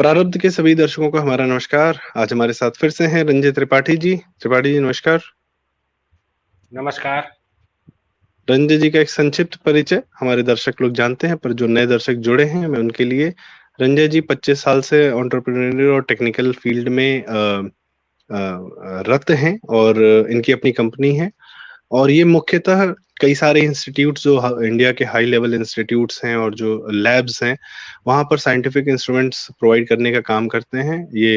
प्रारब्ध के सभी दर्शकों को हमारा नमस्कार। आज हमारे साथ फिर से हैं रंजय त्रिपाठी जी। त्रिपाठी जी नमस्कार। नमस्कार। रंजय जी का एक संक्षिप्त परिचय हमारे दर्शक लोग जानते हैं, पर जो नए दर्शक जुड़े हैं मैं उनके लिए, रंजय जी 25 साल से एंटरप्रेन्योर और टेक्निकल फील्ड में रत हैं और इनकी अपनी कंपनी है। और ये मुख्यतः कई सारे इंस्टीट्यूट्स जो इंडिया के हाई लेवल इंस्टीट्यूट्स हैं और जो लैब्स हैं, वहाँ पर साइंटिफिक इंस्ट्रूमेंट्स प्रोवाइड करने का काम करते हैं। ये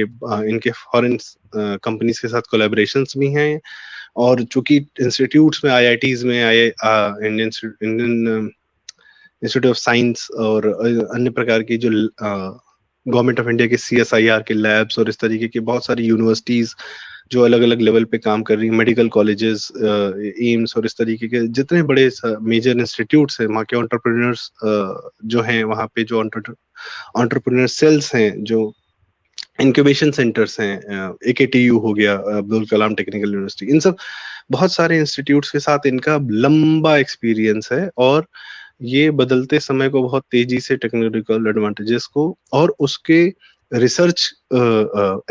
इनके फॉरेन कंपनीज के साथ कोलैबोरेशंस भी हैं। और चूंकि इंस्टीट्यूट्स में आईआईटीज में Indian Indian institute of science और अन्य प्रकार की जो गवर्नमेंट ऑफ इंडिया के सीएसआईआर के लैब्स और इस तरीके की बहुत सारी यूनिवर्सिटीज जो अलग अलग लेवल पे काम कर रही है, मेडिकल कॉलेजेस, एम्स और इस तरीके के जितने बड़े मेजर इंस्टीट्यूट्स हैं, वहाँ के एंटरप्रेन्योर्स जो हैं, वहाँ पे जो एंटरप्रेन्योर सेल्स हैं, जो इंक्यूबेशन सेंटर्स हैं, एकेटीयू हो गया, अब्दुल कलाम टेक्निकल यूनिवर्सिटी, इन सब बहुत सारे इंस्टीट्यूट्स के साथ इनका लंबा एक्सपीरियंस है। और ये बदलते समय को बहुत तेजी से टेक्नोलॉजिकल एडवांटेजेस को और उसके रिसर्च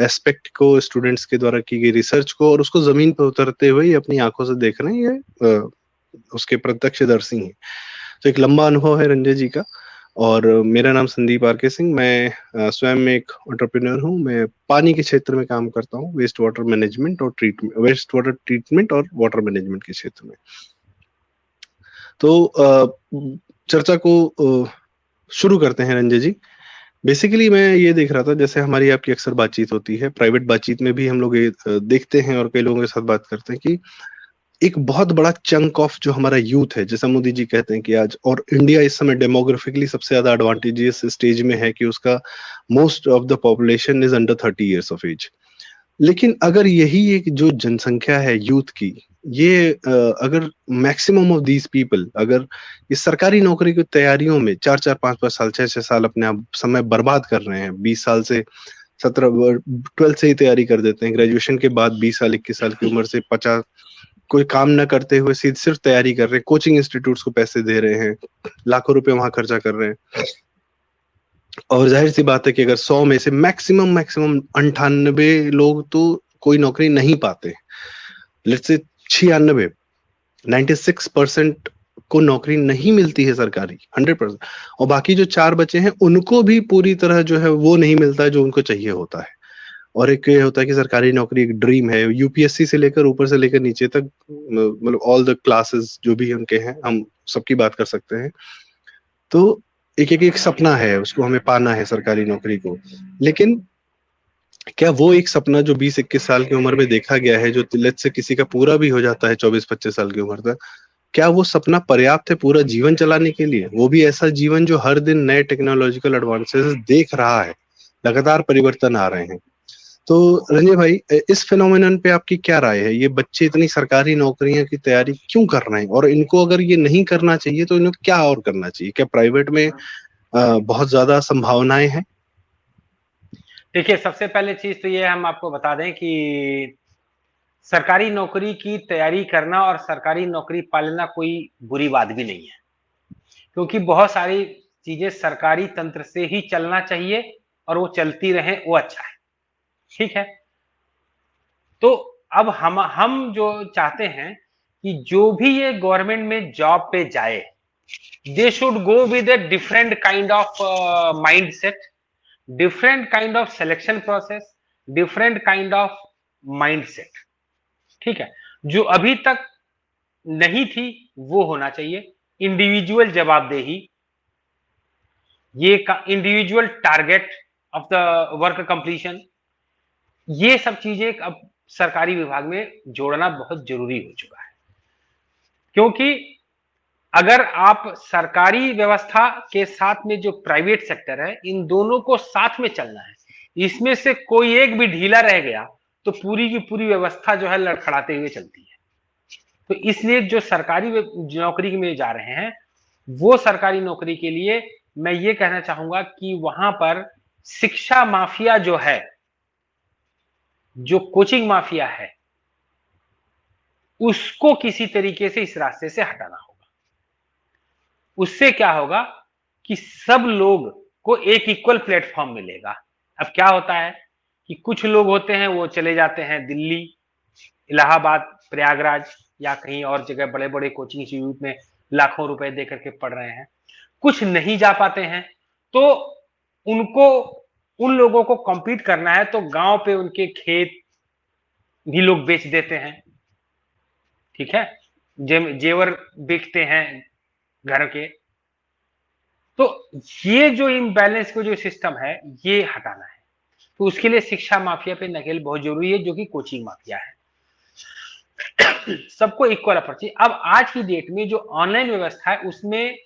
एस्पेक्ट को, स्टूडेंट्स के द्वारा की गई रिसर्च को और उसको जमीन पर उतरते हुए ये अपनी आंखों से देख रहे हैं, ये उसके प्रत्यक्षदर्शी हैं। तो एक लंबा अनुभव है रंजय जी का। और मेरा नाम संदीप आरके सिंह, मैं स्वयं एक एंटरप्रेन्योर हूँ। मैं पानी के क्षेत्र में काम करता हूँ, वेस्ट वाटर मैनेजमेंट और वाटर मैनेजमेंट के क्षेत्र में। तो चर्चा को शुरू करते हैं रंजय जी। बेसिकली मैं ये देख रहा था, जैसे हमारी आपकी अक्सर बातचीत होती है, प्राइवेट बातचीत में भी हम लोग ये देखते हैं और कई लोगों के साथ बात करते हैं कि एक बहुत बड़ा चंक ऑफ जो हमारा यूथ है, जैसा मोदी जी कहते हैं कि आज, और इंडिया इस समय डेमोग्राफिकली सबसे ज्यादा एडवांटेजियस स्टेज में है कि उसका most of the population is under 30 years of age. लेकिन अगर यही एक जो जनसंख्या है यूथ की, ये अगर मैक्सिमम ऑफ दीज पीपल अगर इस सरकारी नौकरी की तैयारियों में 4-4, 5-5 साल, 6-6 साल अपने आप समय बर्बाद कर रहे हैं, 20 साल से 12 से ही तैयारी कर देते हैं, ग्रेजुएशन के बाद 20 साल 21 साल की उम्र से 50 कोई काम न करते हुए सिर्फ तैयारी कर रहे हैं, कोचिंग इंस्टीट्यूट्स को पैसे दे रहे हैं, लाखों रुपए वहां खर्चा कर रहे हैं। और जाहिर सी बात है कि अगर 100 में से मैक्सिमम 98 लोग तो कोई नौकरी नहीं पाते, लेट्स से 96, 96% को नौकरी नहीं मिलती है सरकारी, 100%। और बाकी जो 4 बचे हैं उनको भी पूरी तरह जो है वो नहीं मिलता है जो उनको चाहिए होता है। और एक ये होता है कि सरकारी नौकरी एक ड्रीम है, यूपीएससी से लेकर ऊपर से लेकर नीचे तक, मतलब ऑल द क्लासेस जो भी उनके हैं, हम सबकी बात कर सकते हैं। तो एक सपना है, उसको हमें पाना है सरकारी नौकरी को। लेकिन क्या वो एक सपना जो 20-21 साल की उम्र में देखा गया है, जो लेट्स से किसी का पूरा भी हो जाता है 24-25 साल की उम्र तक, क्या वो सपना पर्याप्त है पूरा जीवन चलाने के लिए? वो भी ऐसा जीवन जो हर दिन नए टेक्नोलॉजिकल एडवांसेस देख रहा है, लगातार परिवर्तन आ रहे हैं। तो रंजय भाई, इस फिनोमिनन पे आपकी क्या राय है? ये बच्चे इतनी सरकारी नौकरियां की तैयारी क्यों कर रहे हैं, और इनको अगर ये नहीं करना चाहिए तो इनको क्या और करना चाहिए? क्या प्राइवेट में बहुत ज्यादा संभावनाएं हैं? देखिए, सबसे पहले चीज तो ये हम आपको बता दें कि सरकारी नौकरी की तैयारी करना और सरकारी नौकरी पा लेना कोई बुरी बात भी नहीं है, क्योंकि बहुत सारी चीजें सरकारी तंत्र से ही चलना चाहिए और वो चलती रहे, वो अच्छा है। ठीक है। तो अब हम जो चाहते हैं कि जो भी ये गवर्नमेंट में जॉब पे जाए, they should go with a different kind of mindset, different kind of selection process, different kind of mindset। ठीक है। जो अभी तक नहीं थी वो होना चाहिए। इंडिविजुअल जवाबदेही, ये individual target of the work completion, ये सब चीजें अब सरकारी विभाग में जोड़ना बहुत जरूरी हो चुका है। क्योंकि अगर आप सरकारी व्यवस्था के साथ में जो प्राइवेट सेक्टर है, इन दोनों को साथ में चलना है, इसमें से कोई एक भी ढीला रह गया तो पूरी की पूरी व्यवस्था जो है लड़खड़ाते हुए चलती है। तो इसलिए जो सरकारी नौकरी में जा रहे हैं, वो सरकारी नौकरी के लिए मैं ये कहना चाहूंगा कि वहां पर शिक्षा माफिया जो है, जो कोचिंग माफिया है, उसको किसी तरीके से इस रास्ते से हटाना होगा। उससे क्या होगा कि सब लोग को एक इक्वल प्लेटफॉर्म मिलेगा। अब क्या होता है कि कुछ लोग होते हैं वो चले जाते हैं दिल्ली, इलाहाबाद, प्रयागराज या कहीं और जगह बड़े बड़े कोचिंग इंस्टीट्यूट में लाखों रुपए दे करके पढ़ रहे हैं। कुछ नहीं जा पाते हैं, तो उनको उन लोगों को कॉम्पीट करना है, तो गांव पे उनके खेत भी लोग बेच देते हैं, ठीक है, जेवर बेचते हैं घर के। तो ये जो इम्बैलेंस को जो सिस्टम है ये हटाना है, तो उसके लिए शिक्षा माफिया पे नकेल बहुत जरूरी है, जो कि कोचिंग माफिया है। सबको इक्वल अपॉर्चुनिटी। अब आज की डेट में जो ऑनलाइन व्यवस्था है उसमें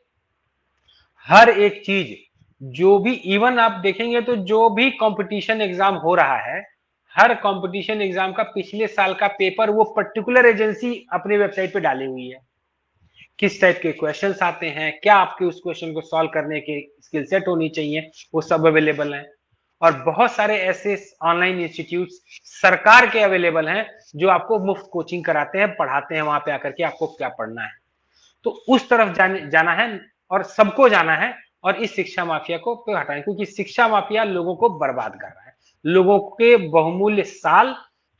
हर एक चीज, जो भी इवन आप देखेंगे तो जो भी कंपटीशन एग्जाम हो रहा है, हर कंपटीशन एग्जाम का पिछले साल का पेपर वो पर्टिकुलर एजेंसी अपने वेबसाइट पे डाली हुई है। किस टाइप के क्वेश्चंस आते हैं, क्या आपके उस क्वेश्चन को सॉल्व करने के स्किल सेट होनी चाहिए, वो सब अवेलेबल है। और बहुत सारे ऐसे ऑनलाइन इंस्टीट्यूट्स सरकार के अवेलेबल हैं जो आपको मुफ्त कोचिंग कराते हैं, पढ़ाते हैं वहां पे आकर के आपको क्या पढ़ना है। तो उस तरफ जाना है और सबको जाना है, और इस शिक्षा माफिया को हटाएं, क्योंकि शिक्षा माफिया लोगों को बर्बाद कर रहा है। लोगों के बहुमूल्य साल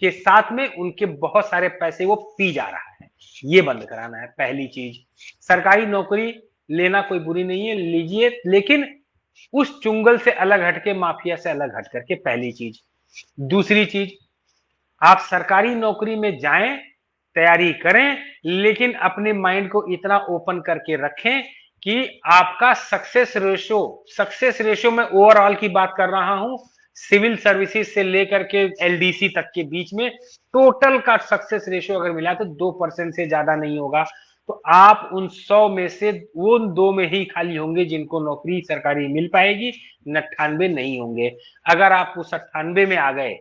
के साथ में उनके बहुत सारे पैसे वो पी जा रहा है, ये बंद कराना है। पहली चीज, सरकारी नौकरी लेना कोई बुरी नहीं है, लीजिए, लेकिन उस चुंगल से अलग हटके, माफिया से अलग हट करके, पहली चीज। दूसरी चीज, आप सरकारी नौकरी में जाएं, तैयारी करें, लेकिन अपने माइंड को इतना ओपन करके रखें कि आपका सक्सेस रेशियो में ओवरऑल की बात कर रहा हूं, सिविल सर्विसेज से लेकर के एलडीसी तक के बीच में टोटल का सक्सेस रेशियो अगर मिला तो 2% से ज्यादा नहीं होगा। तो आप उन 100 में से उन 2 में ही खाली होंगे जिनको नौकरी सरकारी मिल पाएगी, 98 नहीं होंगे। अगर आप उस 98 में आ गए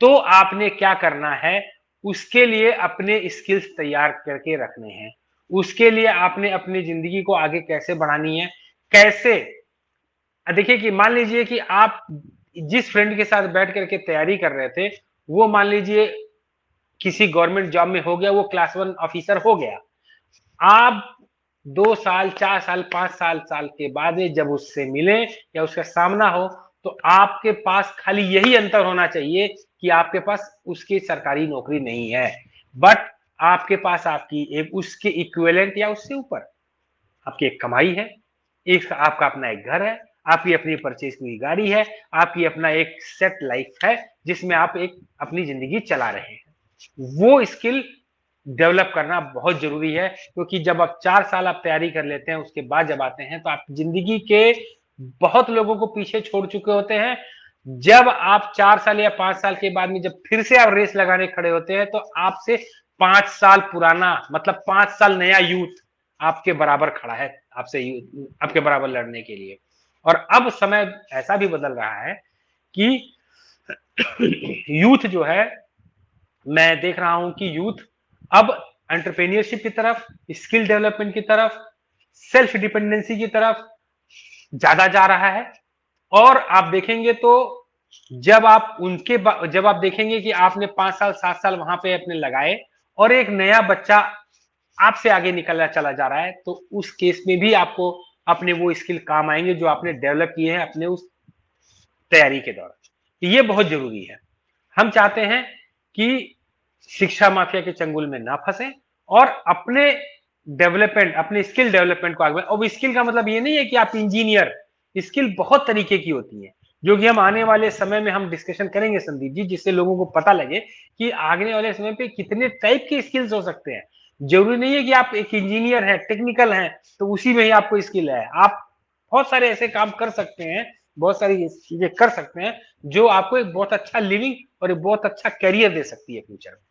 तो आपने क्या करना है, उसके लिए अपने स्किल्स तैयार करके रखने हैं। उसके लिए आपने अपनी जिंदगी को आगे कैसे बढ़ानी है, कैसे, देखिए कि मान लीजिए कि आप जिस फ्रेंड के साथ बैठ करके तैयारी कर रहे थे, वो मान लीजिए किसी गवर्नमेंट जॉब में हो गया, वो क्लास 1 ऑफिसर हो गया। आप 2 साल, 4 साल, 5 साल के बाद जब उससे मिले या उसका सामना हो, तो आपके पास खाली यही अंतर होना चाहिए कि आपके पास उसकी सरकारी नौकरी नहीं है, बट आपके पास आपकी एक उसके इक्विवेलेंट या उससे ऊपर आपकी एक कमाई है, एक आपका अपना एक घर है, आपकी अपनी परचेज की गाड़ी है, आपकी अपना एक सेट लाइफ है जिसमें आप एक अपनी जिंदगी चला रहे हैं। वो स्किल डेवलप करना बहुत जरूरी है, क्योंकि जब आप 4 साल आप तैयारी कर लेते हैं, उसके बाद जब आते हैं तो आप जिंदगी के बहुत लोगों को पीछे छोड़ चुके होते हैं। जब आप 4 साल या 5 साल के बाद में जब फिर से आप रेस लगाने खड़े होते हैं, तो आपसे 5 साल पुराना, मतलब 5 साल नया यूथ आपके बराबर खड़ा है, आपके बराबर लड़ने के लिए। और अब समय ऐसा भी बदल रहा है कि यूथ जो है, मैं देख रहा हूं कि यूथ अब एंटरप्रेन्योरशिप की तरफ, स्किल डेवलपमेंट की तरफ, सेल्फ डिपेंडेंसी की तरफ ज्यादा जा रहा है। और आप देखेंगे तो जब आप देखेंगे कि आपने 5 साल 7 साल वहां पे अपने लगाए और एक नया बच्चा आपसे आगे निकलना चला जा रहा है, तो उस केस में भी आपको अपने वो स्किल काम आएंगे जो आपने डेवलप किए हैं अपने उस तैयारी के दौरान। ये बहुत जरूरी है। हम चाहते हैं कि शिक्षा माफिया के चंगुल में ना फंसे और अपने डेवलपमेंट, अपने स्किल डेवलपमेंट को आगे। और स्किल का मतलब ये नहीं है कि आप इंजीनियर, स्किल बहुत तरीके की होती है, जो कि हम आने वाले समय में हम डिस्कशन करेंगे संदीप जी, जिससे लोगों को पता लगे कि आगे वाले समय पे कितने टाइप के स्किल्स हो सकते हैं। जरूरी नहीं है कि आप एक इंजीनियर हैं, टेक्निकल हैं, तो उसी में ही आपको स्किल है। आप बहुत सारे ऐसे काम कर सकते हैं, बहुत सारी चीजें कर सकते हैं जो आपको एक बहुत अच्छा लिविंग और एक बहुत अच्छा करियर दे सकती है फ्यूचर में।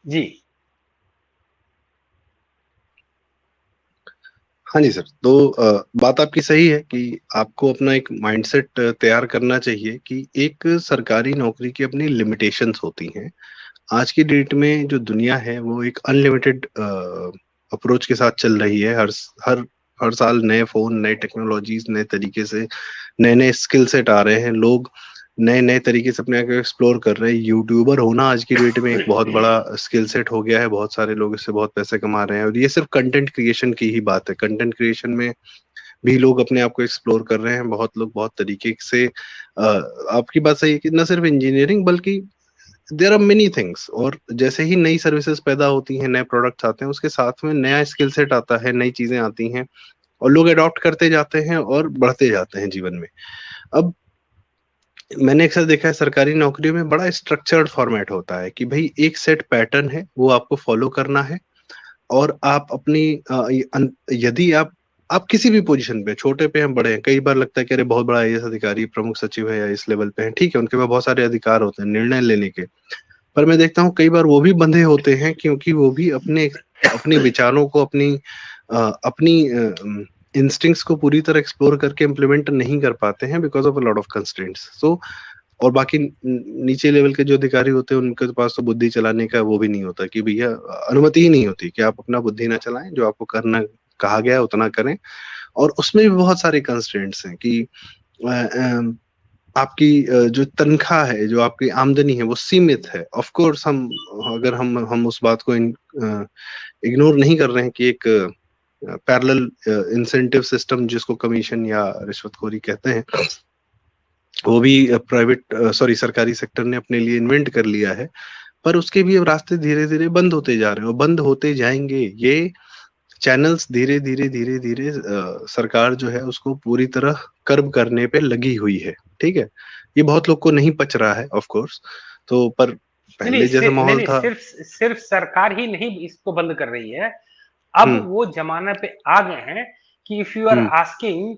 जी हाँ जी सर, तो बात आपकी सही है कि आपको अपना एक माइंडसेट तैयार करना चाहिए कि एक सरकारी नौकरी की अपनी लिमिटेशंस होती हैं। आज की डेट में जो दुनिया है वो एक अनलिमिटेड अप्रोच के साथ चल रही है। हर हर साल नए फोन, नए टेक्नोलॉजीज, नए तरीके से नए नए स्किल सेट आ रहे हैं। लोग नए नए तरीके से अपने आप को एक्सप्लोर कर रहे हैं। यूट्यूबर होना आज की डेट में एक बहुत बड़ा स्किल सेट हो गया है। बहुत सारे लोग इससे बहुत पैसे कमा रहे हैं, और ये सिर्फ कंटेंट क्रिएशन की ही बात है। कंटेंट क्रिएशन में भी लोग अपने आप को एक्सप्लोर कर रहे हैं, बहुत लोग बहुत तरीके से आपकी बात सही है कि न सिर्फ इंजीनियरिंग बल्कि देयर आर मेनी थिंग्स। और जैसे ही नई सर्विसेज पैदा होती हैं, नए प्रोडक्ट्स आते हैं, उसके साथ में नया स्किल सेट आता है, नई चीजें आती हैं और लोग अडॉप्ट करते जाते हैं और बढ़ते जाते हैं जीवन में। अब मैंने अक्सर देखा है सरकारी नौकरियों में बड़ा स्ट्रक्चर्ड फॉर्मेट होता है कि भाई एक सेट पैटर्न है, वो आपको फॉलो करना है और आप अपनी यदि आप किसी भी पोजीशन पे, छोटे पे हैं बड़े हैं, कई बार लगता है कि अरे बहुत बड़ा आईएएस अधिकारी प्रमुख सचिव है या इस लेवल पे है, ठीक है, उनके पास बहुत सारे अधिकार होते हैं निर्णय लेने के। पर मैं देखता हूँ कई बार वो भी बंधे होते हैं क्योंकि वो भी अपने अपने विचारों को, अपनी इंस्टिंक्ट्स को पूरी तरह एक्सप्लोर करके इम्प्लीमेंट नहीं कर पाते हैं because of a lot of constraints. So और बाकी नीचे लेवल के जो अधिकारी होते हैं उनके पास तो बुद्धि चलाने का वो भी नहीं होता कि भैया अनुमति ही नहीं होती कि आप अपना बुद्धि ना चलाएं, जो आपको करना कहा गया है उतना करें। और उसमें भी बहुत सारे कंस्ट्रेंट्स हैं कि आपकी जो तनख्वाह है, जो आपकी आमदनी है वो सीमित है। ऑफ कोर्स अगर हम उस बात को इग्नोर नहीं कर रहे हैं कि एक पैरेलल इंसेंटिव सिस्टम जिसको कमीशन या रिश्वतखोरी कहते हैं, वो भी सरकारी सेक्टर ने अपने लिए इन्वेंट कर लिया है। पर उसके भी अब रास्ते धीरे धीरे बंद होते जा रहे हैं और बंद होते जाएंगे। ये चैनल्स धीरे धीरे धीरे धीरे सरकार जो है उसको पूरी तरह कर्ब करने पे लगी हुई है, ठीक है। ये बहुत लोग को नहीं पच रहा है ऑफ कोर्स, तो पर पहले जैसा माहौल था। सिर्फ सरकार ही नहीं इसको बंद कर रही है, अब वो जमाना पे आ गए हैं कि इफ यू आर आस्किंग,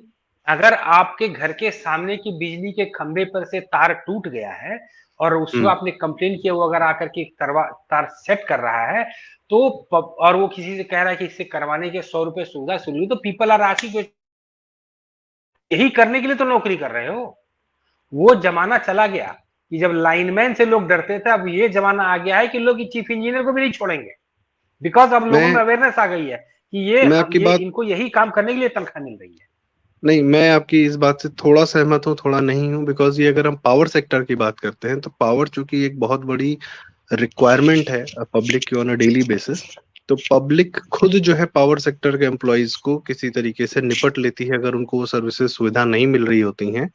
अगर आपके घर के सामने की बिजली के खंभे पर से तार टूट गया है और उसको आपने कंप्लेन किया, वो अगर आकर के तार सेट कर रहा है तो, और वो किसी से कह रहा है कि इससे करवाने के 100 रुपए सुविधा शुरू, तो पीपल आर आस्किंग, यही करने के लिए तो नौकरी कर रहे हो। वो जमाना चला गया कि जब लाइनमैन से लोग डरते थे, अब ये जमाना आ गया है कि लोग चीफ इंजीनियर को भी नहीं छोड़ेंगे, बिकॉज अब लोगों में अवेयरनेस आ गई है कि ये इनको यही काम करने के लिए तनख्वाह मिल रही है। नहीं, मैं आपकी इस बात से थोड़ा सहमत हूँ, थोड़ा नहीं हूँ, बिकॉज ये अगर हम पावर सेक्टर की बात करते हैं तो पावर चूंकि एक बहुत बड़ी रिक्वायरमेंट है पब्लिक की ऑन अ डेली बेसिस, तो पब्लिक खुद जो है पावर सेक्टर के एम्प्लॉयज को किसी तरीके से निपट लेती है अगर उनको वो सर्विसेज सुविधा नहीं मिल रही होती हैं।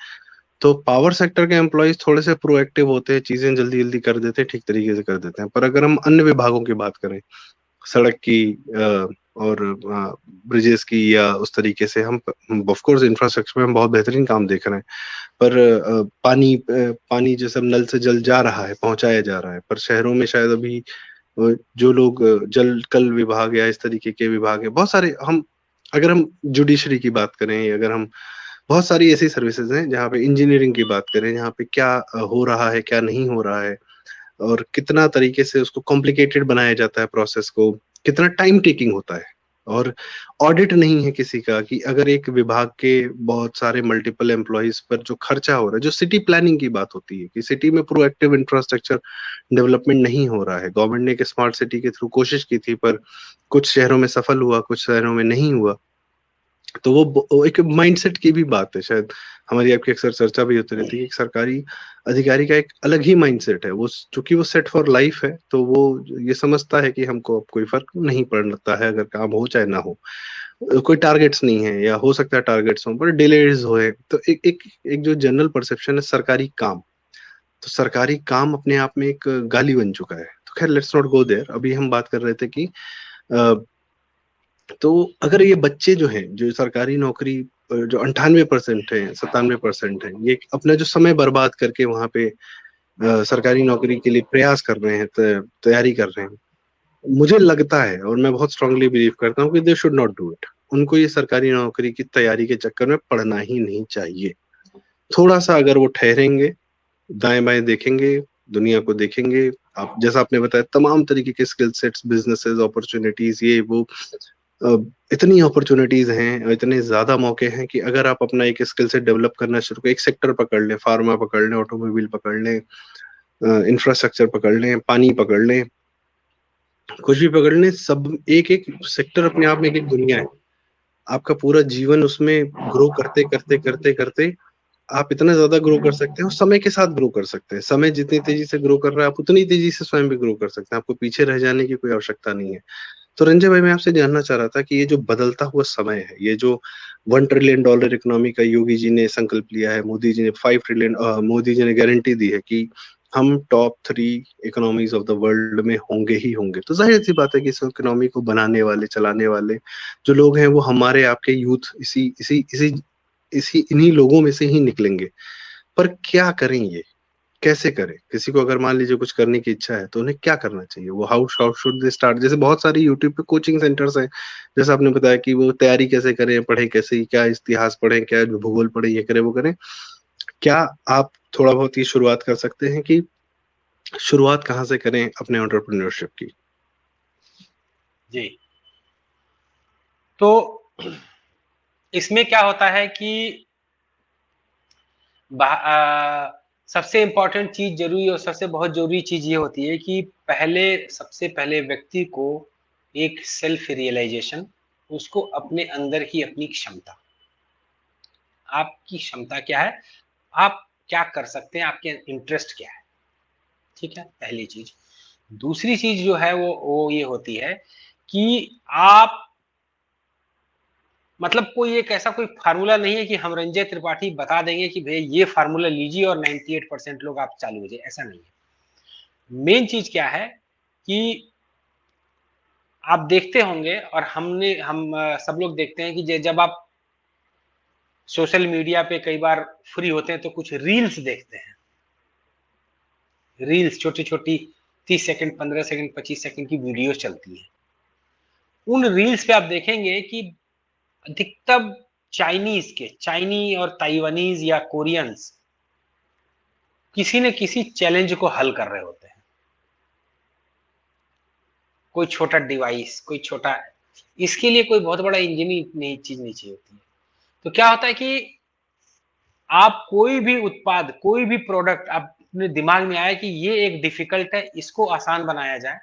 तो पावर सेक्टर के एम्प्लॉयज थोड़े से प्रोएक्टिव होते हैं, चीजें जल्दी जल्दी कर देते हैं, ठीक तरीके से कर देते हैं। पर अगर हम अन्य विभागों की बात करें, सड़क की और ब्रिजेस की या उस तरीके से, हम ऑफ कोर्स इंफ्रास्ट्रक्चर में हम बहुत बेहतरीन काम देख रहे हैं, पर पानी जैसे नल से जल जा रहा है, पहुंचाया जा रहा है, पर शहरों में शायद अभी जो लोग जल कल विभाग या इस तरीके के विभाग है बहुत सारे, अगर हम जुडिशरी की बात करें, अगर हम बहुत सारी ऐसी सर्विसेज हैं जहाँ पे इंजीनियरिंग की बात करें, जहाँ पे क्या हो रहा है क्या नहीं हो रहा है और कितना तरीके से उसको कॉम्प्लिकेटेड बनाया जाता है प्रोसेस को, कितना टाइम टेकिंग होता है। और ऑडिट नहीं है किसी का कि अगर एक विभाग के बहुत सारे मल्टीपल एम्प्लॉयज पर जो खर्चा हो रहा है, जो सिटी प्लानिंग की बात होती है कि सिटी में प्रोएक्टिव इंफ्रास्ट्रक्चर डेवलपमेंट नहीं हो रहा है। गवर्नमेंट ने एक स्मार्ट सिटी के थ्रू कोशिश की थी, पर कुछ शहरों में सफल हुआ, कुछ शहरों में नहीं हुआ। तो वो एक माइंडसेट की भी बात है, शायद हमारी आपकी अक्सर चर्चा भी होती रहती है कि सरकारी अधिकारी का एक अलग ही माइंडसेट है। वो चूंकि वो सेट फॉर लाइफ है, तो वो ये समझता है कि हमको अब कोई फर्क नहीं पड़ता है अगर काम हो चाहे ना हो, कोई टारगेट्स नहीं है, या हो सकता है टारगेट्स हो पर डिलेज होए। तो एक जो जनरल परसेप्शन है सरकारी काम, तो सरकारी काम अपने आप में एक गाली बन चुका है। तो खैर लेट्स नॉट गो देयर। अभी हम बात कर रहे थे कि तो अगर ये बच्चे जो हैं, जो सरकारी नौकरी जो 98% है, 97% है, ये अपना जो समय बर्बाद करके वहां पे सरकारी नौकरी के लिए प्रयास कर रहे हैं, तैयारी कर रहे हैं, मुझे लगता है और मैं बहुत स्ट्रांगली बिलीव करता हूँ कि they should not do it. उनको ये सरकारी नौकरी की तैयारी के चक्कर में पढ़ना ही नहीं चाहिए। थोड़ा सा अगर वो ठहरेंगे, दाएं बाएं देखेंगे, दुनिया को देखेंगे, आप जैसा आपने बताया तमाम तरीके के स्किल सेट्स, बिजनेसेस, अपॉर्चुनिटीज, ये वो इतनी अपॉर्चुनिटीज हैं, इतने ज्यादा मौके हैं कि अगर आप अपना एक स्किल सेट डेवलप करना शुरू करें, एक सेक्टर पकड़ लें, फार्मा पकड़ लें, ऑटोमोबाइल पकड़ लें, इंफ्रास्ट्रक्चर पकड़ लें, पानी पकड़ लें, कुछ भी पकड़ लें, सब एक एक सेक्टर अपने आप में एक एक दुनिया है। आपका पूरा जीवन उसमें ग्रो करते करते करते करते आप इतना ज्यादा ग्रो कर सकते हैं और समय के साथ ग्रो कर सकते हैं। समय जितनी तेजी से ग्रो कर रहा है, आप उतनी तेजी से स्वयं भी ग्रो कर सकते हैं। आपको पीछे रह जाने की कोई आवश्यकता नहीं है। तो रंजय भाई मैं आपसे जानना चाह रहा था कि ये जो बदलता हुआ समय है, ये जो $1 ट्रिलियन इकोनॉमी का योगी जी ने संकल्प लिया है, मोदी जी ने 5 ट्रिलियन मोदी जी ने गारंटी दी है कि हम top 3 economies of the world में होंगे ही होंगे। तो ज़ाहिर-सी बात है कि इस इकोनॉमी को बनाने वाले, चलाने वाले जो लोग हैं वो हमारे आपके यूथ इसी इसी इसी इसी इन्हीं लोगों में से ही निकलेंगे। पर क्या करें ये? कैसे करें? किसी को अगर मान लीजिए कुछ करने की इच्छा है, तो उन्हें क्या करना चाहिए? वो हाउ शुड दे स्टार्ट? जैसे बहुत सारी यूट्यूब पे कोचिंग सेंटर्स हैं, जैसा आपने बताया कि वो तैयारी कैसे करें, पढ़ें कैसे, क्या इतिहास पढ़ें, क्या भूगोल पढ़ें, ये करें, वो करें। क्या आप थोड़ा बहुत ये शुरुआत कर सकते हैं कि शुरुआत कहाँ से करें अपने एंटरप्रेन्योरशिप की? जी। तो इसमें क्या होता है कि सबसे इम्पोर्टेंट चीज जरूरी और सबसे बहुत जरूरी चीज ये होती है कि सबसे पहले व्यक्ति को एक सेल्फ रियलाइजेशन, उसको अपने अंदर की अपनी क्षमता, आपकी क्षमता क्या है, आप क्या कर सकते हैं, आपके इंटरेस्ट क्या है, ठीक है, पहली चीज। दूसरी चीज जो है वो ये होती है कि आप, मतलब कोई एक ऐसा कोई फार्मूला नहीं है कि हम रंजय त्रिपाठी बता देंगे कि भैया ये फार्मूला लीजिए और 98% लोग आप चालू हो जाए, ऐसा नहीं है। मेन चीज क्या है कि आप देखते होंगे और हम सब लोग देखते हैं कि जब आप सोशल मीडिया पे कई बार फ्री होते हैं तो कुछ रील्स देखते हैं, रील्स छोटी छोटी 30 सेकंड 15 सेकंड 25 सेकंड की वीडियो चलती है। उन रील्स पे आप देखेंगे कि अधिकतम चाइनी और ताइवानीज या कोरियंस किसी न किसी चैलेंज को हल कर रहे होते हैं। कोई छोटा डिवाइस, कोई छोटा, इसके लिए कोई बहुत बड़ा इंजीनियरिंग नहीं चीज नहीं चाहिए होती है। तो क्या होता है कि आप कोई भी उत्पाद, कोई भी प्रोडक्ट अपने दिमाग में आया कि ये एक डिफिकल्ट है, इसको आसान बनाया जाए,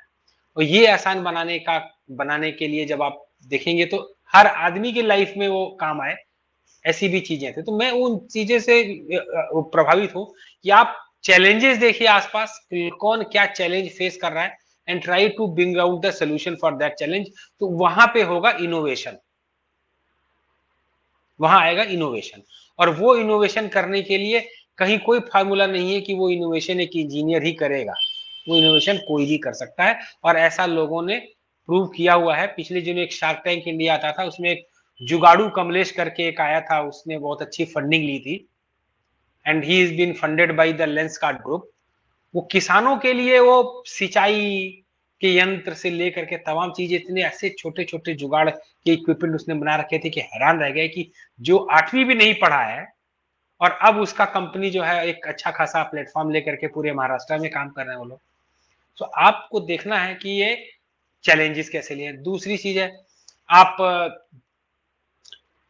और ये आसान बनाने के लिए जब आप देखेंगे तो हर आदमी के लाइफ में वो काम आए, ऐसी भी चीजें थी। तो मैं उन चीजें से प्रभावित हूं कि आप चैलेंजेस देखिए आसपास, कौन क्या चैलेंज फेस कर रहा है, and try to bring out the solution for that challenge. तो वहां पे होगा इनोवेशन, वहां आएगा इनोवेशन। और वो इनोवेशन करने के लिए कहीं कोई फार्मूला नहीं है कि वो इनोवेशन एक इंजीनियर ही करेगा, वो इनोवेशन कोई भी कर सकता है। और ऐसा लोगों ने प्रूव किया हुआ है। पिछले दिनों एक शार्क टैंक इंडिया आता था, उसमें एक जुगाड़ू कमलेश करके एक आया था, उसने बहुत अच्छी फंडिंग ली थी, and he is been funded by the Lenskart group. वो किसानों के लिए वो सिंचाई के यंत्र से लेकर के तमाम चीजें, इतने ऐसे छोटे छोटे जुगाड़ के इक्विपमेंट उसने बना रखे थे कि हैरान रह गए कि जो 8वीं भी नहीं पढ़ा है, और अब उसका कंपनी जो है एक अच्छा खासा प्लेटफॉर्म लेकर के पूरे महाराष्ट्र में काम कर रहे हैं वो लोग। तो आपको देखना है कि ये चैलेंजेस कैसे लिए। दूसरी चीज है, आप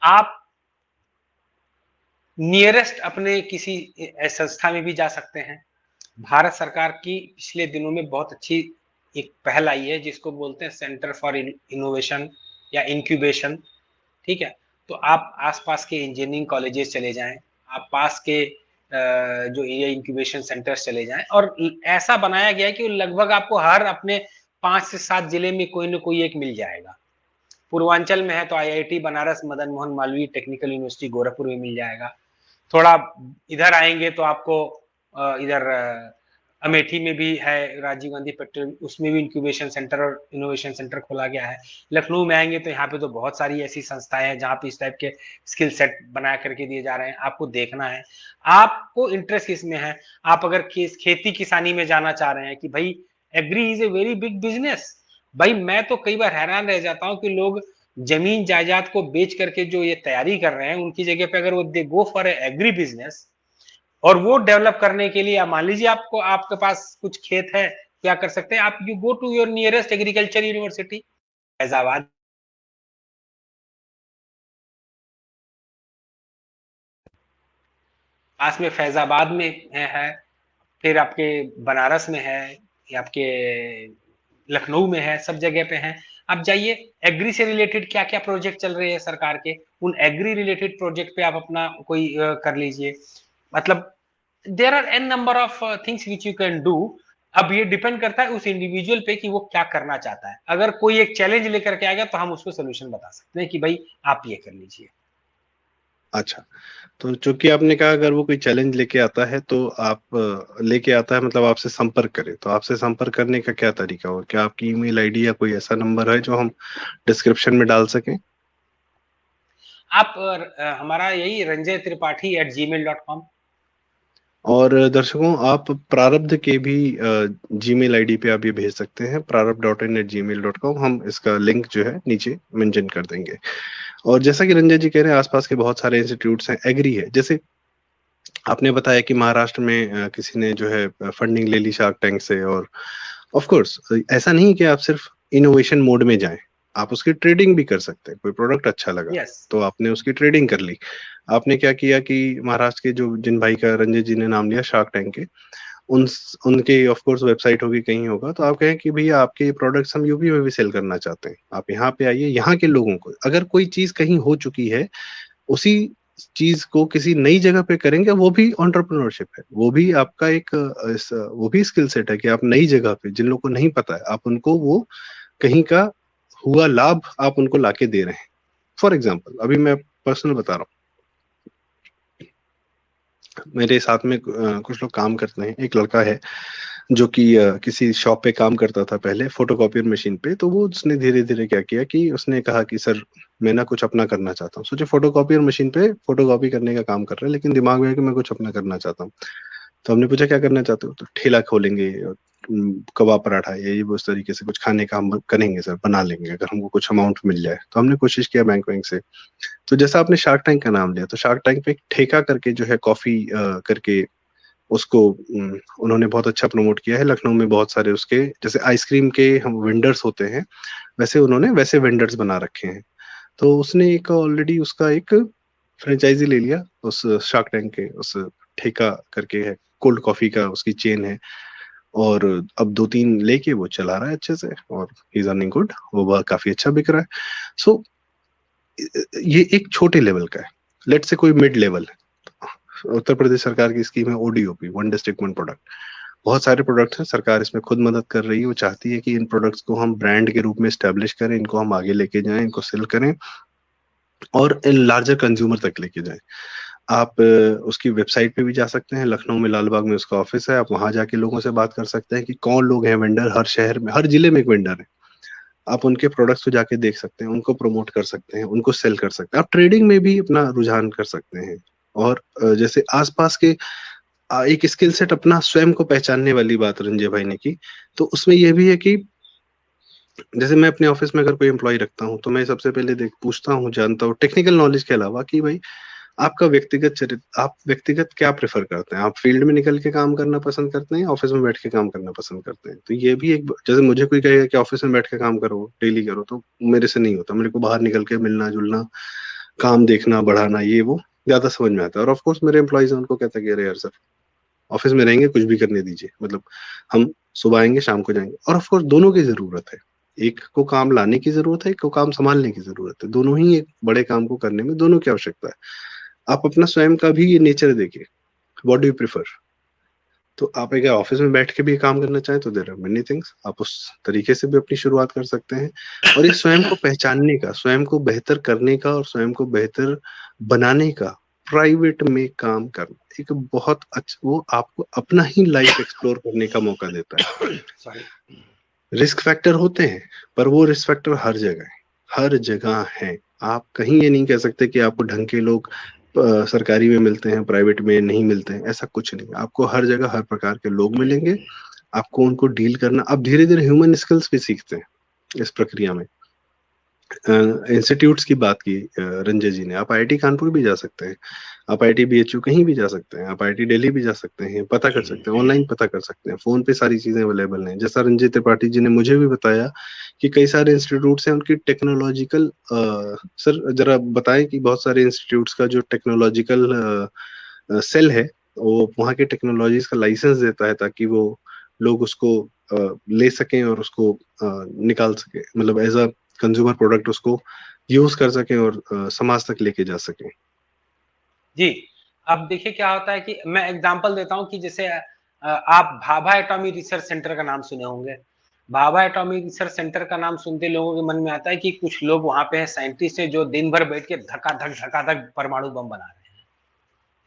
आप नियरेस्ट अपने किसी संस्था में भी जा सकते हैं। भारत सरकार की पिछले दिनों में बहुत अच्छी एक पहल आई है जिसको बोलते हैं सेंटर फॉर इनोवेशन या इंक्यूबेशन, ठीक है। तो आप आसपास के इंजीनियरिंग कॉलेजेस चले जाएं, आप पास के जो ये इंक्यूबेशन सेंटर्स चले जाएं, और ऐसा बनाया गया है कि लगभग आपको हर अपने 5 से 7 जिले में कोई ना कोई एक मिल जाएगा। पूर्वांचल में है तो IIT Banaras Madan Mohan Malviya technical university Gorakhpur में मिल जाएगा। थोड़ा इधर आएंगे तो आपको इधर अमेठी में भी है राजीव गांधी पेट्रोल, उसमें भी इंक्यूबेशन सेंटर और इनोवेशन सेंटर खोला गया है। लखनऊ में आएंगे तो यहाँ पे तो बहुत सारी ऐसी संस्थाएं हैं जहाँ पे इस टाइप के स्किल सेट बना करके दिए जा रहे हैं। आपको देखना है आपको इंटरेस्ट किसमें है। आप अगर खेती किसानी में जाना चाह रहे हैं कि भाई agri is a very big business, भाई मैं तो कई बार हैरान रह जाता हूँ कि लोग जमीन जायदाद को बेच करके जो ये तैयारी कर रहे हैं, उनकी जगह पे अगर वो दे गो फॉर एग्री बिजनेस और वो डेवलप करने के लिए, मान लीजिए आपको, आपके पास कुछ खेत है, क्या कर सकते हैं आप, you go to your nearest agriculture university. Faizabad पास में फैजाबाद में है, फिर आपके बनारस में है, या आपके लखनऊ में है, सब जगह पे हैं। आप जाइए, एग्री से रिलेटेड क्या क्या प्रोजेक्ट चल रहे हैं सरकार के, उन एग्री रिलेटेड प्रोजेक्ट पे आप अपना कोई कर लीजिए। मतलब there are an number of things which you can do. अब ये डिपेंड करता है उस इंडिविजुअल पे कि वो क्या करना चाहता है। अगर कोई एक चैलेंज लेकर के आएगा तो हम उसको सोल्यूशन बता सकते हैं कि भाई आप ये कर लीजिए। अच्छा, तो चूंकि आपने कहा अगर वो कोई चैलेंज लेके आता है तो आप लेके आता है मतलब आपसे संपर्क करे, तो आपसे संपर्क करने का क्या तरीका हो? क्या आपकी ईमेल आईडी या कोई ऐसा नंबर है जो हम डिस्क्रिप्शन में डाल सकें? आप हमारा यही ranjaytripathi@gmail.com। और दर्शकों, आप प्रारब्ध के भी जीमेल आईडी पे आप ये भेज सकते हैं, prarabdh@gmail.com। हम इसका लिंक जो है नीचे मेंशन कर देंगे। और जैसा कि रंजय जी कह रहे हैं, आसपास के बहुत सारे इंस्टीट्यूट्स हैं, एग्री है। जैसे आपने बताया कि महाराष्ट्र में किसी ने जो है फंडिंग ले ली शार्क टैंक से, और ऑफ कोर्स ऐसा नहीं कि आप सिर्फ इनोवेशन मोड में जाएं, आप उसकी ट्रेडिंग भी कर सकते हैं। कोई प्रोडक्ट अच्छा लगा यस। तो आपने उसकी ट्रेडिंग कर ली। आपने क्या किया कि महाराष्ट्र के जो जिन भाई का रंजय जी ने नाम लिया शार्क टैंक के, उन उनके ऑफ कोर्स वेबसाइट होगी, कहीं होगा, तो आप कहें कि भैया आपके ये प्रोडक्ट्स हम यूपी में भी सेल करना चाहते हैं, आप यहाँ पे आइए। यहाँ के लोगों को अगर कोई चीज कहीं हो चुकी है, उसी चीज को किसी नई जगह पे करेंगे, वो भी एंटरप्रेन्योरशिप है, वो भी आपका एक वो भी स्किल सेट है कि आप नई जगह पे जिन लोगों को नहीं पता है, आप उनको वो कहीं का हुआ लाभ आप उनको लाके दे रहे हैं। फॉर एग्जाम्पल अभी मैं पर्सनल बता रहा हूँ, मेरे साथ में कुछ लोग काम करते हैं। एक लड़का है जो कि किसी शॉप पे काम करता था पहले, फोटोकॉपियर मशीन पे। तो वो उसने धीरे धीरे क्या किया कि उसने कहा कि सर मैं ना कुछ अपना करना चाहता हूँ। सोचे फोटोकॉपियर मशीन पे फोटोकॉपी करने का काम कर रहा है, लेकिन दिमाग में है कि मैं कुछ अपना करना चाहता हूँ। तो हमने पूछा क्या करना चाहते हो? तो ठेला खोलेंगे और कबाब पराठा ये उस तरीके से कुछ खाने का हम करेंगे सर, बना लेंगे अगर हमको कुछ अमाउंट मिल जाए। तो हमने कोशिश किया बैंक वैंक से। तो जैसा आपने शार्क टैंक का नाम लिया, तो शार्क टैंक पे एक ठेका करके जो है कॉफी करके उसको उन्होंने बहुत अच्छा प्रमोट किया है। लखनऊ में बहुत सारे उसके जैसे आइसक्रीम के हम वेंडर्स होते हैं, वैसे उन्होंने वैसे वेंडर्स बना रखे हैं। तो उसने एक ऑलरेडी उसका एक फ्रेंचाइजी ले लिया उस शार्क टैंक के, उस ठेका करके है, कोल्ड कॉफी का उसकी चेन है। और अब दो तीन लेके वो चला रहा है अच्छे से, और ही इज अर्निंग गुड, वो काफी अच्छा बिक रहा है। सो ये एक छोटे लेवल का है। लेट से कोई मिड लेवल है, उत्तर प्रदेश सरकार की स्कीम है ODOP, one district one product. बहुत सारे प्रोडक्ट्स हैं, सरकार इसमें खुद मदद कर रही है। वो चाहती है कि इन प्रोडक्ट्स को हम ब्रांड के रूप में स्टैब्लिश करें, इनको हम आगे लेके जाएं, इनको सेल करें और लार्जर कंज्यूमर तक लेके जाएं। आप उसकी वेबसाइट पे भी जा सकते हैं, लखनऊ में लाल बाग में उसका ऑफिस है। आप वहां जाके लोगों से बात कर सकते हैं कि कौन लोग हैं वेंडर, हर शहर में हर जिले में एक वेंडर है। आप उनके प्रोडक्ट्स को जाके देख सकते हैं, उनको प्रमोट कर सकते हैं, उनको सेल कर सकते हैं। आप ट्रेडिंग में भी अपना रुझान कर सकते हैं। और जैसे आसपास के एक स्किल सेट अपना स्वयं को पहचानने वाली बात रंजय भाई ने की, तो उसमें यह भी है कि जैसे मैं अपने ऑफिस में अगर कोई एम्प्लॉय रखता हूँ, तो मैं सबसे पहले देख पूछता हूँ, जानता हूँ टेक्निकल नॉलेज के अलावा कि भाई आपका व्यक्तिगत चरित्र, आप व्यक्तिगत क्या प्रेफर करते हैं? आप फील्ड में निकल के काम करना पसंद करते हैं, ऑफिस में बैठ के काम करना पसंद करते हैं? तो ये भी एक, जैसे मुझे कोई कहेगा कि ऑफिस में बैठ के काम करो, डेली करो, तो मेरे से नहीं होता। मेरे को बाहर निकल के मिलना जुलना, काम देखना, बढ़ाना, ये वो ज्यादा समझ में आता है। और ऑफ कोर्स मेरे एम्प्लॉइज हैं, उनको कहता है कि अरे यार सर ऑफिस में रहेंगे, कुछ भी करने दीजिए, मतलब हम सुबह आएंगे शाम को जाएंगे। और ऑफ कोर्स दोनों की जरूरत है, एक को काम लाने की जरूरत है, एक को काम संभालने की जरूरत है। दोनों ही एक बड़े काम को करने में दोनों की आवश्यकता है। आप अपना स्वयं का भी ये नेचर देखिए, व्हाट डू यू प्रिफर? तो आप अगर ऑफिस में बैठ के भी काम करना चाहें तो देयर आर मेनी थिंग्स, आप उस तरीके से भी अपनी शुरुआत कर सकते हैं। और ये स्वयं को पहचानने का, स्वयं को बेहतर करने का और स्वयं को बेहतर बनाने का, प्राइवेट में काम करना एक बहुत अच्छा, वो आपको अपना ही लाइफ एक्सप्लोर करने का मौका देता है। सॉरी। रिस्क फैक्टर होते हैं, पर वो रिस्क फैक्टर हर जगह है, हर जगह है। आप कहीं ये नहीं कह सकते कि आपको ढंग के लोग सरकारी में मिलते हैं, प्राइवेट में नहीं मिलते हैं, ऐसा कुछ नहीं। आपको हर जगह हर प्रकार के लोग मिलेंगे, आपको उनको डील करना, आप धीरे धीरे ह्यूमन स्किल्स भी सीखते हैं इस प्रक्रिया में। इंस्टीट्यूट्स की बात की रंजय जी ने, आप आईआईटी कानपुर भी जा सकते हैं, आप आईआईटी बीएचयू कहीं भी जा सकते हैं, आप आईआईटी दिल्ली भी जा सकते हैं, पता कर सकते हैं, ऑनलाइन पता कर सकते हैं, फोन पे सारी चीजें अवेलेबल हैं। जैसा रंजय त्रिपाठी जी ने मुझे भी बताया कि कई सारे इंस्टीट्यूट्स हैं उनकी टेक्नोलॉजिकल, सर जरा बताएं कि बहुत सारे इंस्टीट्यूट्स का जो टेक्नोलॉजिकल सेल है, वो वहाँ के टेक्नोलॉजीज का लाइसेंस देता है ताकि वो लोग उसको ले सकें और उसको निकाल सके, मतलब एज अ कंज्यूमर प्रोडक्ट उसको यूज कर सकें और समाज तक लेके जा सकें। जी, अब देखिए क्या होता है कि मैं एग्जांपल देता हूँ कि जैसे आप भाभा एटॉमिक रिसर्च सेंटर का नाम सुने होंगे। भाभा एटॉमिक रिसर्च सेंटर का नाम सुनते लोगों के मन में आता है कि कुछ लोग वहां पे हैं, साइंटिस्ट है जो दिन भर बैठ के धकाधक परमाणु बम बना रहे हैं।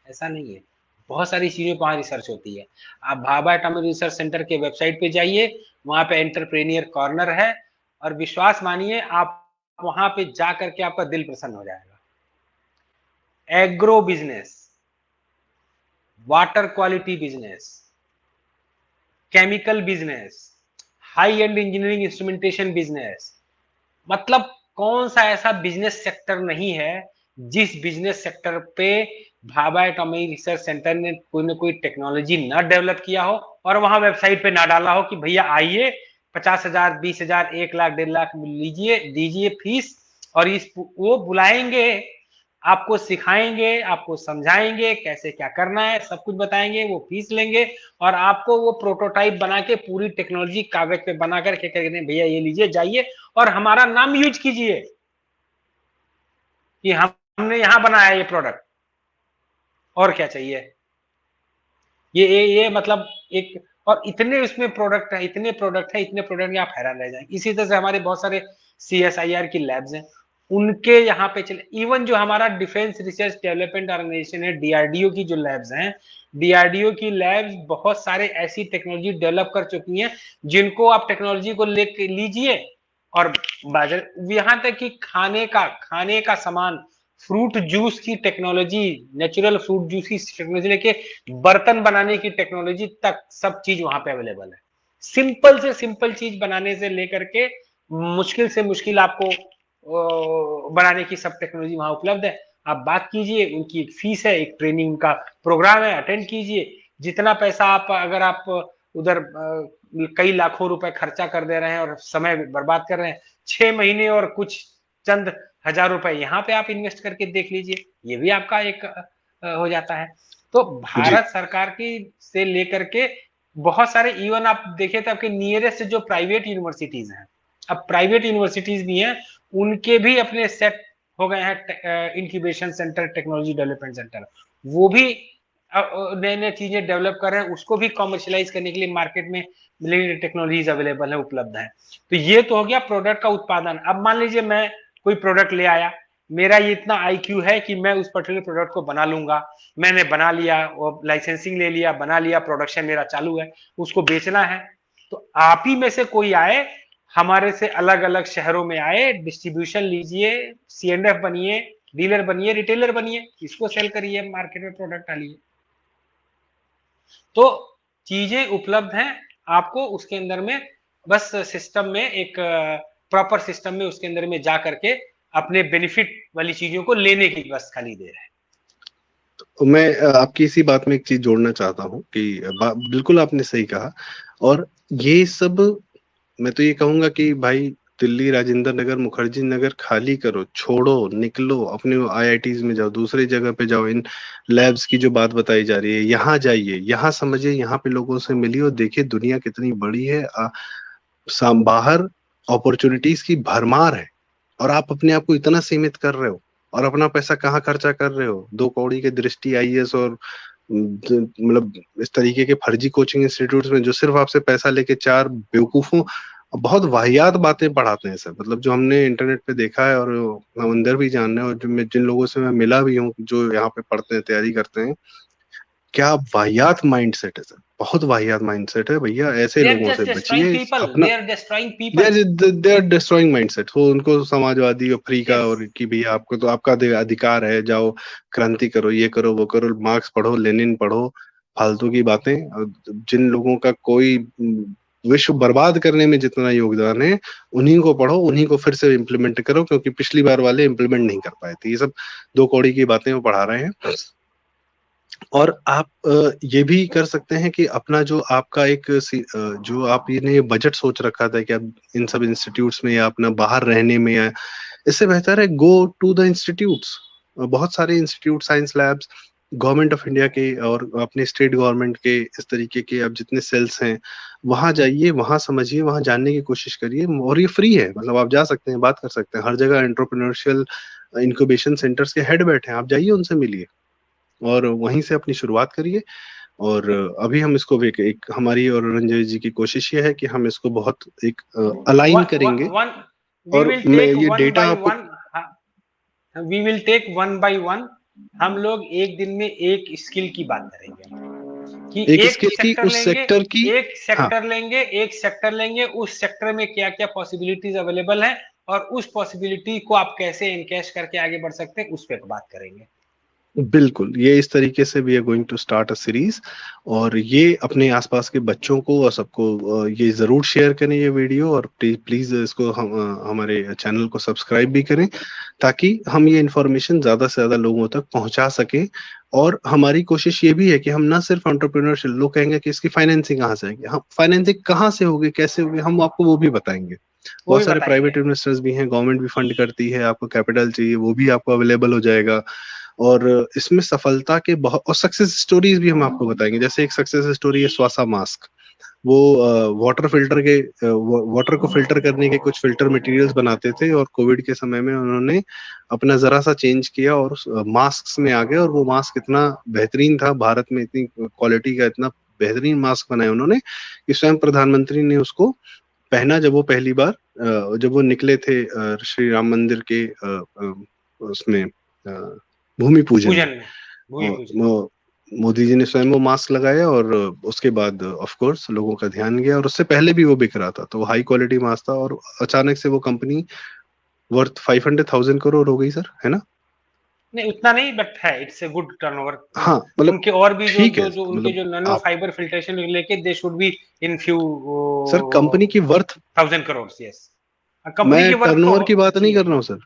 ऐसा नहीं है, बहुत सारी चीजों पर वहां रिसर्च होती है। आप भाभा एटॉमिक रिसर्च सेंटर के वेबसाइट पे जाइए, वहां पे एंटरप्रेन्योर कॉर्नर है, और विश्वास मानिए आप वहां पे जा करके आपका दिल प्रसन्न हो जाएगा। Agro business, water quality business, chemical business, high and engineering instrumentation business, मतलब कौन सा ऐसा बिजनेस सेक्टर नहीं है जिस बिजनेस सेक्टर पे भाभा एटॉमिक रिसर्च सेंटर ने कोई ना कोई टेक्नोलॉजी ना डेवलप किया हो और वहां वेबसाइट पे ना डाला हो कि भैया आइए 50,000, 20,000, 1 लाख, 1.5 लाख लीजिए, दीजिए फीस, और इस वो बुलाएंगे, आपको सिखाएंगे, आपको समझाएंगे कैसे क्या करना है, सब कुछ बताएंगे, वो फीस लेंगे और आपको वो प्रोटोटाइप बना के पूरी टेक्नोलॉजी कागज पे बना करके कहते भैया ये लीजिए, जाइए और हमारा नाम यूज कीजिए कि हमने यहां बनाया ये प्रोडक्ट, और क्या चाहिए। ये मतलब एक, और इतने उसमें प्रोडक्ट है, इतने प्रोडक्ट है, इतने प्रोडक्ट, आप हैरान रह जाएंगे। इसी तरह से हमारे बहुत सारे CSIR की लैब्स हैं, उनके यहाँ पे चले, इवन जो हमारा डिफेंस रिसर्च डेवलपमेंट ऑर्गेनाइजेशन है, DRDO की जो लैब्स हैं, DRDO की लैब्स बहुत सारे ऐसी टेक्नोलॉजी डेवलप कर चुकी हैं जिनको आप टेक्नोलॉजी को ले लीजिए और बाजार, यहाँ तक कि खाने का सामान, फ्रूट जूस की टेक्नोलॉजी, नेचुरल फ्रूट जूस की टेक्नोलॉजी लेके बर्तन बनाने की टेक्नोलॉजी तक, सब चीज वहां पे अवेलेबल है। सिंपल से सिंपल चीज बनाने से लेकर के मुश्किल से मुश्किल आपको बनाने की सब टेक्नोलॉजी वहां उपलब्ध है। आप बात कीजिए, उनकी एक फीस है, एक ट्रेनिंग का प्रोग्राम है, अटेंड कीजिए, जितना पैसा आप, अगर आप उधर कई लाखों रुपए खर्चा कर दे रहे हैं और समय बर्बाद कर रहे हैं, 6 महीने और कुछ चंद हजार रुपए यहाँ पे आप इन्वेस्ट करके देख लीजिए, ये भी आपका एक हो जाता है। तो भारत सरकार की से लेकर के बहुत सारे, इवन आप देखें तो आपके नियरेस्ट जो प्राइवेट यूनिवर्सिटीज हैं, अब प्राइवेट यूनिवर्सिटीज भी हैं, उनके भी अपने सेट हो गए हैं incubation centre, technology development centre, वो भी नए नए चीजें डेवलप कर रहे हैं, उसको भी कॉमर्शियलाइज करने के लिए मार्केट में टेक्नोलॉजीज अवेलेबल है, उपलब्ध है। तो ये तो हो गया प्रोडक्ट का उत्पादन। अब मान लीजिए मैं कोई प्रोडक्ट ले आया, मेरा ये इतना IQ है कि मैं उस पर्टिकुलर प्रोडक्ट को बना लूंगा, मैंने बना लिया, वो लाइसेंसिंग ले लिया, बना लिया, प्रोडक्शन मेरा चालू है, उसको बेचना है, तो आप ही में से कोई आए, हमारे से अलग अलग शहरों में आए, डिस्ट्रीब्यूशन लीजिए, C&F बनिए, डीलर बनिए, रिटेलर बनिए, इसको सेल करिए, मार्केट में प्रोडक्ट डालिए। तो चीजें उपलब्ध हैं आपको उसके अंदर में, बस सिस्टम में एक प्रॉपर सिस्टम में उसके अंदर में जा करके अपने बेनिफिट वाली चीजों को लेने की बस खाली देर है। तो मैं आपकी इसी बात में एक चीज जोड़ना चाहता हूँ कि बिल्कुल आपने सही कहा, और ये सब मैं तो ये कहूंगा कि भाई दिल्ली, राजेंद्र नगर, मुखर्जी नगर खाली करो, छोड़ो, निकलो, अपने IITs में जाओ, दूसरी जगह पे जाओ, इन लैब्स की जो बात बताई जा रही है यहाँ जाइए, यहाँ समझिए, यहाँ पे लोगों से मिलिए और देखिए दुनिया कितनी बड़ी है। बाहर अपॉर्चुनिटीज की भरमार है और आप अपने आप को इतना सीमित कर रहे हो और अपना पैसा कहाँ खर्चा कर रहे हो, 2 कौड़ी के दृष्टि IAS और मतलब इस तरीके के फर्जी कोचिंग इंस्टीट्यूट्स में जो सिर्फ आपसे पैसा लेके 4 बेवकूफों बहुत वाहियात बातें पढ़ाते हैं सर। मतलब जो हमने इंटरनेट पे देखा है और हम अंदर भी जान रहे हैं, और जो जिन लोगों से मैं मिला भी हूँ जो यहाँ पे पढ़ते हैं, तैयारी करते हैं, क्या वाहियात माइंडसेट है सर, बहुत वाहियात माइंडसेट है भैया। ऐसे लोगों से बचिए। अपना दे आर डिस्ट्रॉइंग माइंडसेट, वो उनको समाजवादी और फ्री का और कि भैया आपको तो आपका अधिकार है, जाओ क्रांति करो, ये करो, वो करो, मार्क्स पढ़ो, लेनिन पढ़ो, फालतू की बातें। जिन लोगों का कोई विश्व बर्बाद करने में जितना योगदान है, उन्हीं को पढ़ो, उन्हीं को फिर से इम्प्लीमेंट करो, क्योंकि पिछली बार वाले इम्प्लीमेंट नहीं कर पाए थे। ये सब 2 कौड़ी की बातें वो पढ़ा रहे हैं। और आप ये भी कर सकते हैं कि अपना जो आपका एक जो आप ये बजट सोच रखा था कि आप इन सब इंस्टीट्यूट्स में या अपना बाहर रहने में, या इससे बेहतर है गो टू द इंस्टीट्यूट्स। बहुत सारे institute, science labs, government of India के और अपने स्टेट गवर्नमेंट के, इस तरीके के अब जितने सेल्स हैं, वहां जाइए, वहां समझिए, वहां जानने की कोशिश करिए। और ये फ्री है, मतलब आप जा सकते हैं, बात कर सकते हैं। हर जगह एंटरप्रेन्योरशियल इंक्यूबेशन सेंटर्स के हेड बैठे हैं, आप जाइए, उनसे मिलिए और वहीं से अपनी शुरुआत करिए। और अभी हम इसको एक हमारी और रंजय जी की कोशिश ये है कि हम इसको बहुत एक अलाइन करेंगे वी और विल मैं टेक ये वन डेटा बाय आपको one we will take one by one. हम लोग एक दिन में एक स्किल की बात करेंगे कि एक एक स्किल की सेक्टर उस लेंगे, सेक्टर की। एक हाँ सेक्टर लेंगे, एक सेक्टर लेंगे, उस सेक्टर में क्या क्या पॉसिबिलिटीज अवेलेबल है और उस पॉसिबिलिटी को आप कैसे इनकैश करके आगे बढ़ सकते हैं, उस पर बात करेंगे। बिल्कुल, ये इस तरीके से we are going to start a series, और ये अपने आसपास के बच्चों को और सबको ये जरूर शेयर करें ये वीडियो, और प्लीज इसको हम हमारे चैनल को सब्सक्राइब भी करें, ताकि हम ये इन्फॉर्मेशन ज्यादा से ज्यादा लोगों तक पहुंचा सकें। और हमारी कोशिश ये भी है कि हम ना सिर्फ एंटरप्रेन्योरशिप, लोग कहेंगे कि इसकी फाइनेंसिंग कहाँ से आएगी, हम फाइनेंसिंग कहाँ से होगी, कैसे होगी, हम आपको वो भी बताएंगे। वो बहुत भी सारे बताएंगे। प्राइवेट इन्वेस्टर्स भी हैं, गवर्नमेंट भी फंड करती है, आपको कैपिटल चाहिए वो भी आपको अवेलेबल हो जाएगा। और इसमें सफलता के बहुत और सक्सेस स्टोरीज भी हम आपको बताएंगे। जैसे एक सक्सेस स्टोरी है स्वासा मास्क, वो वाटर को फिल्टर करने के कुछ फिल्टर मटेरियल्स बनाते थे, और कोविड के समय में उन्होंने अपना जरा सा चेंज किया और मास्क में आ गए, और वो मास्क इतना बेहतरीन था, भारत में इतनी क्वालिटी का इतना बेहतरीन मास्क बनाया उन्होंने कि स्वयं प्रधानमंत्री ने उसको पहना जब वो पहली बार जब वो निकले थे श्री राम मंदिर के उसमें भूमि पूजन में। पूजन में, भूमि और पूजन। मोदी जी ने स्वयं वो मास्क लगाया, और उसके बाद ऑफ कोर्स लोगों का ध्यान गया, और उससे पहले भी वो बिक रहा था, तो वो हाई क्वालिटी मास्क था, और अचानक से वो कंपनी वर्थ 500,000 करोड़ हो गई सर, है ना? नहीं उतना नहीं, बट है, इट्स ए गुड टर्नओवर। हाँ मतलब उनके और भी जो ठीक है, जो जो उनके मतलब जो नैनो आप फाइबर फिल्ट्रेशन लेके they should be in few sir company की वर्थ, 1000 करोड़। यस, कंपनी मैं की वर्थ तो टर्नओवर की बात नहीं जी कर रहा हूँ सर,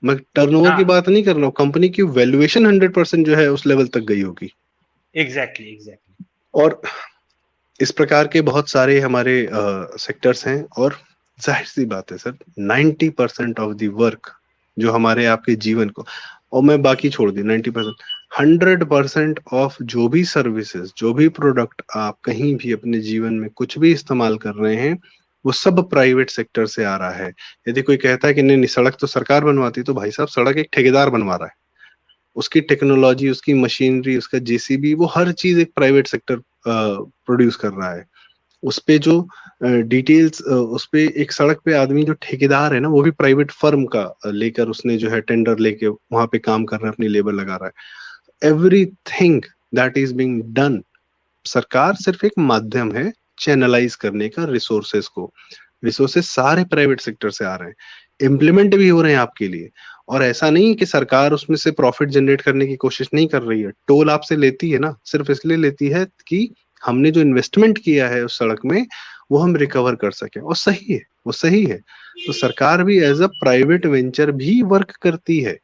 मैं टर्नओवर की हाँ, बात नहीं कर रहा हूँ, कंपनी की वैल्यूएशन 100% जो है उस लेवल तक गई होगी। Exactly exactly. और इस प्रकार के बहुत सारे हमारे सेक्टर्स हैं, और जाहिर सी बात है सर, 90% ऑफ द वर्क जो हमारे आपके जीवन को, और मैं बाकी छोड़ दी 90%, 100% ऑफ जो भी सर्विसेज, जो भी प्रोडक्ट आप कहीं भी अपने जीवन में कुछ भी इस्तेमाल कर रहे हैं, वो सब प्राइवेट सेक्टर से आ रहा है। यदि कोई कहता है कि नहीं नहीं सड़क तो सरकार बनवाती, तो भाई साहब सड़क एक ठेकेदार बनवा रहा है, उसकी टेक्नोलॉजी, उसकी मशीनरी, उसका जेसीबी, वो हर चीज एक प्राइवेट सेक्टर प्रोड्यूस कर रहा है। उस पे जो डिटेल्स, उस पे एक सड़क पे आदमी जो ठेकेदार है ना, वो भी प्राइवेट फर्म का लेकर उसने जो है टेंडर लेके वहां पे काम कर रहा है, अपनी लेबर लगा रहा है। Everything that is being done, सरकार सिर्फ एक माध्यम है चैनलाइज करने का रिसोर्सेस को। रिसोर्सेस सारे प्राइवेट सेक्टर से आ रहे हैं, इम्प्लीमेंट भी हो रहे हैं आपके लिए। और ऐसा नहीं है कि सरकार उसमें से प्रॉफिट जनरेट करने की कोशिश नहीं कर रही है, टोल आपसे लेती है ना, सिर्फ इसलिए लेती है कि हमने जो इन्वेस्टमेंट किया है उस सड़क में वो हम रिकवर कर सके, और सही है, वो सही है। तो सरकार भी एज अ प्राइवेट वेंचर भी वर्क करती है,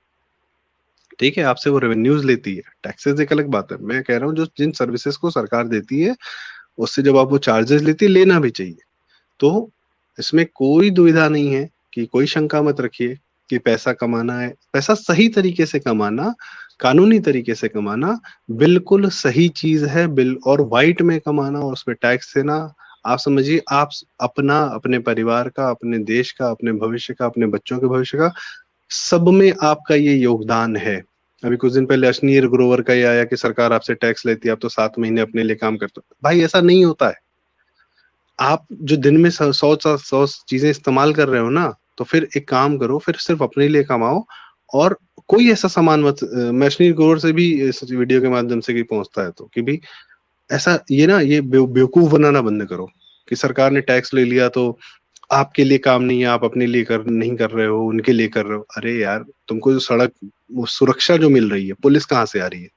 ठीक है, आपसे वो रेवेन्यूज लेती है, टैक्सेस एक अलग बात है। मैं कह रहा हूँ जो जिन सर्विसेज को सरकार देती है उससे जब आप वो चार्जेस लेती है, लेना भी चाहिए। तो इसमें कोई दुविधा नहीं है, कि कोई शंका मत रखिए कि पैसा कमाना है, पैसा सही तरीके से कमाना, कानूनी तरीके से कमाना बिल्कुल सही चीज है। बिल और वाइट में कमाना और उस पर टैक्स देना, आप समझिए, आप अपना, अपने परिवार का, अपने देश का, अपने भविष्य का, अपने बच्चों के भविष्य का, सब में आपका ये योगदान है। अभी कुछ दिन पहले अश्नीर ग्रोवर का ये आया कि सरकार आपसे टैक्स लेती है, आप तो 7 महीने अपने लिए काम करते हो। भाई ऐसा नहीं होता है। आप जो दिन में 100 चीजें इस्तेमाल कर रहे हो ना, तो फिर एक काम करो, फिर सिर्फ अपने लिए कमाओ, और कोई ऐसा सामान मत, मैं अश्नीर ग्रोवर से भी इस वीडियो के माध्यम से भी पहुंचता है, तो कि भी ऐसा ये ना, ये बेवकूफ बनाना बंद करो कि सरकार ने टैक्स ले लिया तो आपके लिए काम नहीं है, आप अपने लिए नहीं कर रहे हो, उनके लिए कर रहे हो। अरे यार, तुमको जो सड़क, वो सुरक्षा जो मिल रही है, पुलिस कहाँ से आ रही है?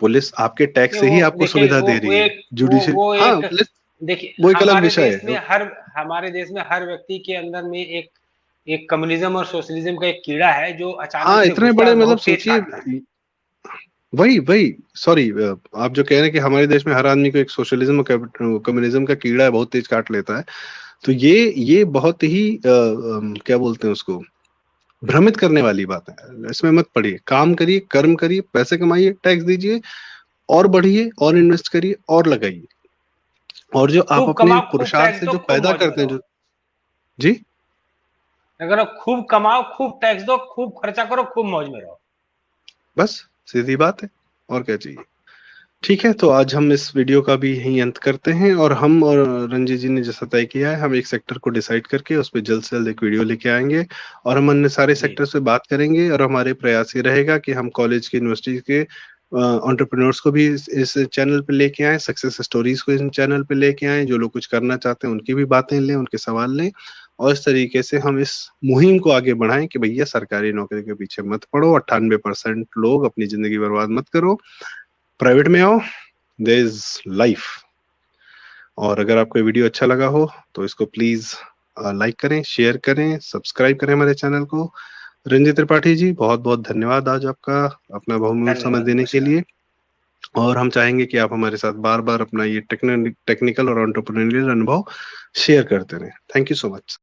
पुलिस आपके टैक्स नहीं, से ही वो आपको देखिए सुविधा दे वो रही है। एक जुडिशियल, वो हाँ एक देखिए वो एक अलग विषय है। हमारे देश में हर व्यक्ति के अंदर में एक एक कम्युनिज्म और सोशलिज्म का एक कीड़ा है जो अचानक हाँ से इतने घुसता है बड़े, और मतलब बहुत तेज सोचिए, काटता है। वही वही सॉरी, आप जो कह रहे हैं कि हमारे देश में हर आदमी को एक सोशलिज्म और कम्युनिज्म का कीड़ा है, बहुत तेज काट लेता है, तो ये बहुत ही क्या बोलते हैं उसको, भ्रमित करने वाली बात है। इसमें मत पड़िए, काम करिए, कर्म करिए, पैसे कमाइए, टैक्स दीजिए, और बढ़िए, और इन्वेस्ट करिए, और लगाइए, और जो आप खूब अपने कमाओ, खूब पुरुषार्थ टैक्स से दो, जो खूब पैदा मौज में करते हैं, रहो। जो जी, अगर खूब कमाओ, खूब टैक्स दो, खूब खर्चा करो, खूब मौज में रहो। बस सीधी बात है, और क्या चाहिए। ठीक है, तो आज हम इस वीडियो का भी यहीं अंत करते हैं, और हम और रंजीत जी ने जैसा तय किया है, हम एक सेक्टर को डिसाइड करके उस पे जल्द से जल्द एक वीडियो लेके आएंगे, और हम अन्य सारे जी, सेक्टर्स पे बात करेंगे। और हमारे प्रयास ये रहेगा कि हम कॉलेज के, यूनिवर्सिटी के एंटरप्रेन्योर्स को भी इस चैनल पे लेके आएं, सक्सेस स्टोरीज को इस चैनल पे लेके आएं, जो लोग कुछ करना चाहते हैं उनकी भी बातें लें, उनके सवाल लें, और इस तरीके से हम इस मुहिम को आगे बढ़ाएं कि भैया सरकारी नौकरी के पीछे मत पड़ो, 98% लोग अपनी जिंदगी बर्बाद मत करो, प्राइवेट में आओ, देयर इज लाइफ। और अगर आपको ये वीडियो अच्छा लगा हो तो इसको प्लीज लाइक करें, शेयर करें, सब्सक्राइब करें हमारे चैनल को। रंजीत त्रिपाठी जी, बहुत बहुत धन्यवाद आज आपका अपना बहुमूल्य समय धन्यवाद, देने के नमस्कार। लिए। और हम चाहेंगे कि आप हमारे साथ बार बार अपना ये टेक्निकल और एंटरप्रेन्योरियल अनुभव शेयर करते रहें। Thank you so much.